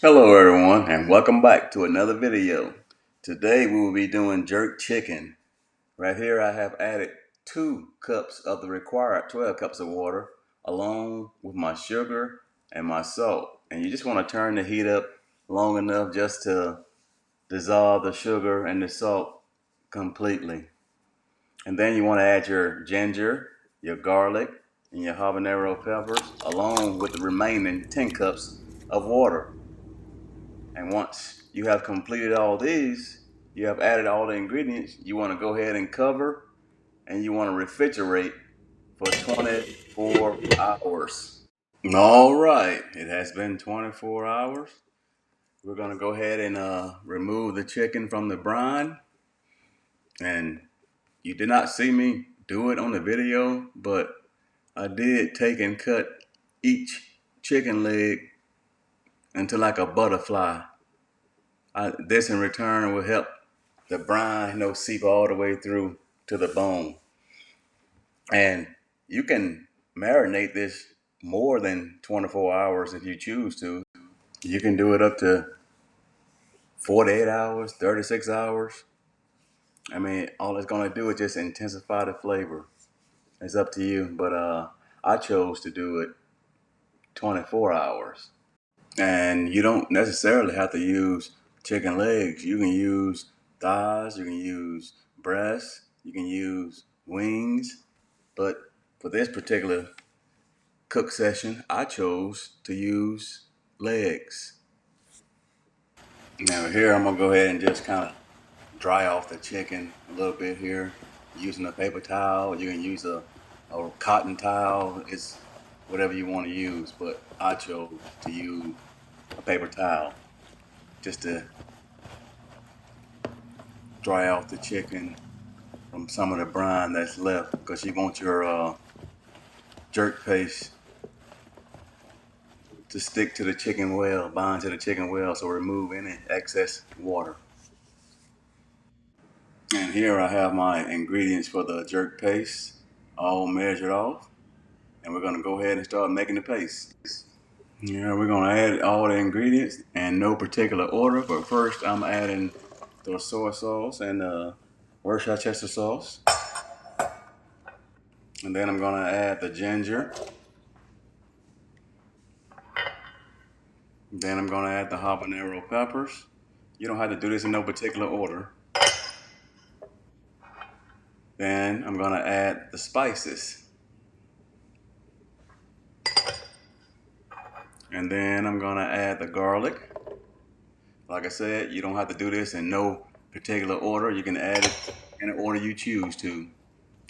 Hello everyone and welcome back to another video. Today we will be doing jerk chicken. Right here I have added 2 cups of the required 12 cups of water along with my sugar and my salt. And you just want to turn the heat up long enough just to dissolve the sugar and the salt completely. And then you want to add your ginger, your garlic, and your habanero peppers along with the remaining 10 cups of water. And once you have completed all these, you have added all the ingredients, you want to go ahead and cover and you want to refrigerate for 24 hours. All right, it has been 24 hours. We're going to go ahead and remove the chicken from the brine. And you did not see me do it on the video, but I did take and cut each chicken leg into like a butterfly. This in return will help the brine seep all the way through to the bone. And you can marinate this more than 24 hours if you choose to. You can do it up to 48 hours, 36 hours. I mean, all it's going to do is just intensify the flavor. It's up to you, but I chose to do it 24 hours. And you don't necessarily have to use chicken legs. You can use thighs, you can use breasts, you can use wings. But for this particular cook session, I chose to use legs. Now here I'm gonna go ahead and just kind of dry off the chicken a little bit here using a paper towel. You can use a cotton towel. It's whatever you want to use, but I chose to use a paper towel just to dry off the chicken from some of the brine that's left, because you want your jerk paste to stick to the chicken well, bind to the chicken well, so remove any excess water. And here I have my ingredients for the jerk paste all measured off, and we're going to go ahead and start making the paste. Yeah, we're going to add all the ingredients in no particular order, but first I'm adding the soy sauce and Worcestershire sauce. And then I'm going to add the ginger. Then I'm going to add the habanero peppers. You don't have to do this in no particular order. Then I'm going to add the spices. And then I'm going to add the garlic. Like I said, you don't have to do this in no particular order. You can add it in the order you choose to.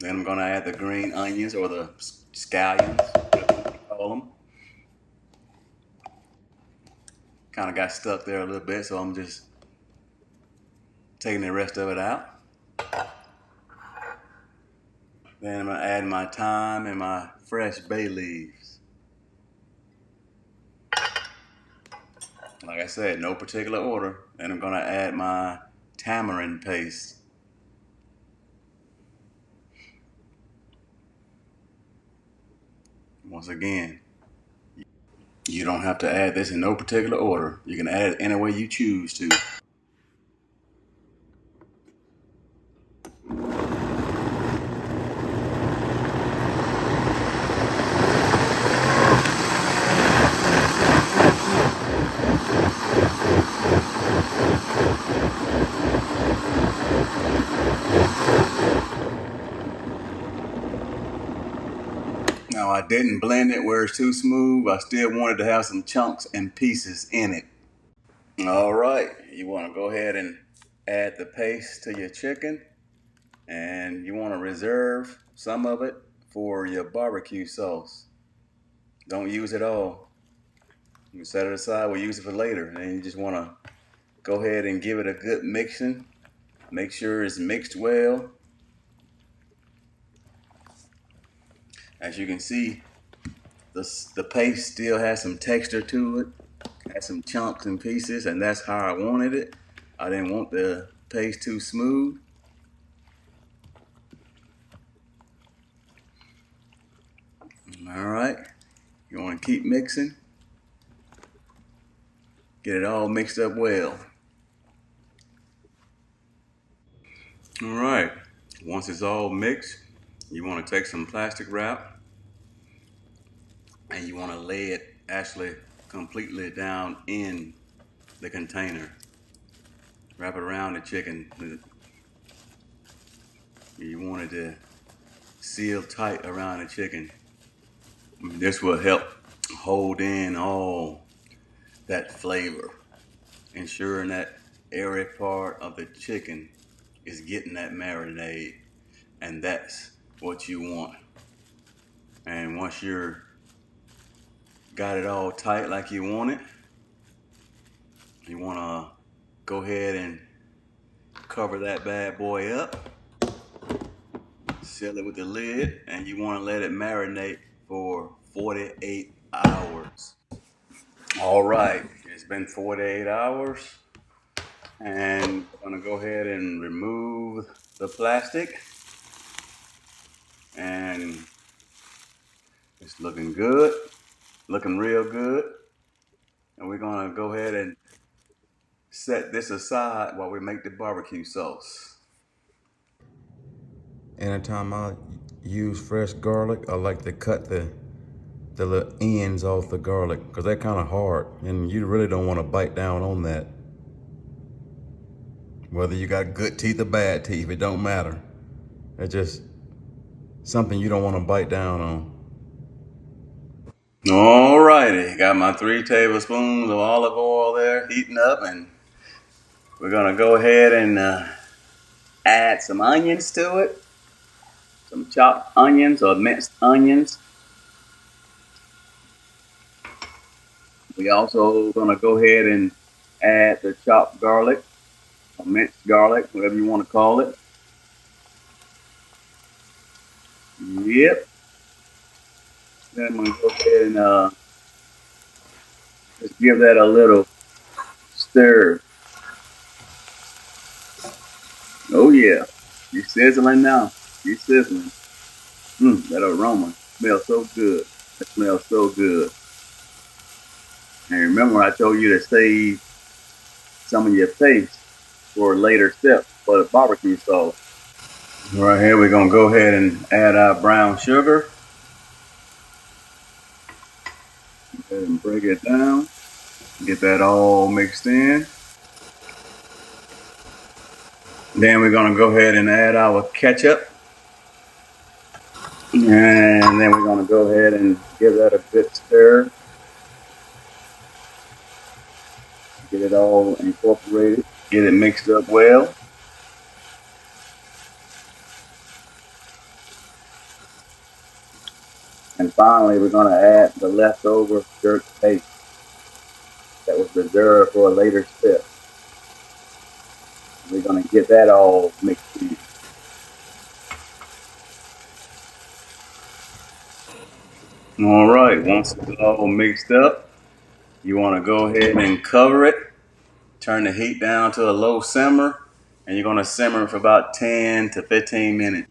Then I'm going to add the green onions, or the scallions, whatever you call them. Kind of got stuck there a little bit, so I'm just taking the rest of it out. Then I'm going to add my thyme and my fresh bay leaves. Like I said, no particular order. Then I'm going to add my tamarind paste. Once again, you don't have to add this in no particular order. You can add it any way you choose to. Now, I didn't blend it where it's too smooth. I still wanted to have some chunks and pieces in it. All right, you want to go ahead and add the paste to your chicken, and you want to reserve some of it for your barbecue sauce. Don't use it all. You can set it aside. We'll use it for later. And you just want to go ahead and give it a good mixing. Make sure it's mixed well. As you can see, the paste still has some texture to it. Has some chunks and pieces, and that's how I wanted it. I didn't want the paste too smooth. All right, you want to keep mixing. Get it all mixed up well. All right, once it's all mixed, you want to take some plastic wrap and you want to lay it actually completely down in the container. Wrap it around the chicken. You want it to seal tight around the chicken. This will help hold in all that flavor, ensuring that every part of the chicken is getting that marinade, and that's what you want. And once you're got it all tight like you want it, you want to go ahead and cover that bad boy up, seal it with the lid, and you want to let it marinate for 48 hours. All right, it's been 48 hours, and I'm gonna go ahead and remove the plastic, and it's looking good, looking real good. And we're gonna go ahead and set this aside while we make the barbecue sauce. Anytime I use fresh garlic, I like to cut the little ends off the garlic because they're kind of hard and you really don't want to bite down on that. Whether you got good teeth or bad teeth, it don't matter. It's just something you don't want to bite down on. Alrighty, got my 3 tablespoons of olive oil there heating up, and we're gonna go ahead and add some onions to it, some chopped onions or minced onions. We also gonna go ahead and add the chopped garlic or minced garlic, whatever you want to call it. Yep. Then I'm gonna go ahead and just give that a little stir. Oh yeah, you're sizzling now. You're sizzling. That aroma smells so good. It smells so good. And remember, I told you to save some of your paste for later steps for the barbecue sauce. Right here, we're gonna go ahead and add our brown sugar. Go ahead and break it down. Get that all mixed in. Then we're gonna go ahead and add our ketchup. And then we're gonna go ahead and give that a good stir. Get it all incorporated. Get it mixed up well. And finally, we're gonna add the leftover jerk paste that was reserved for a later step. We're gonna get that all mixed in. All right, once it's all mixed up, you want to go ahead and cover it. Turn the heat down to a low simmer, and you're going to simmer for about 10 to 15 minutes.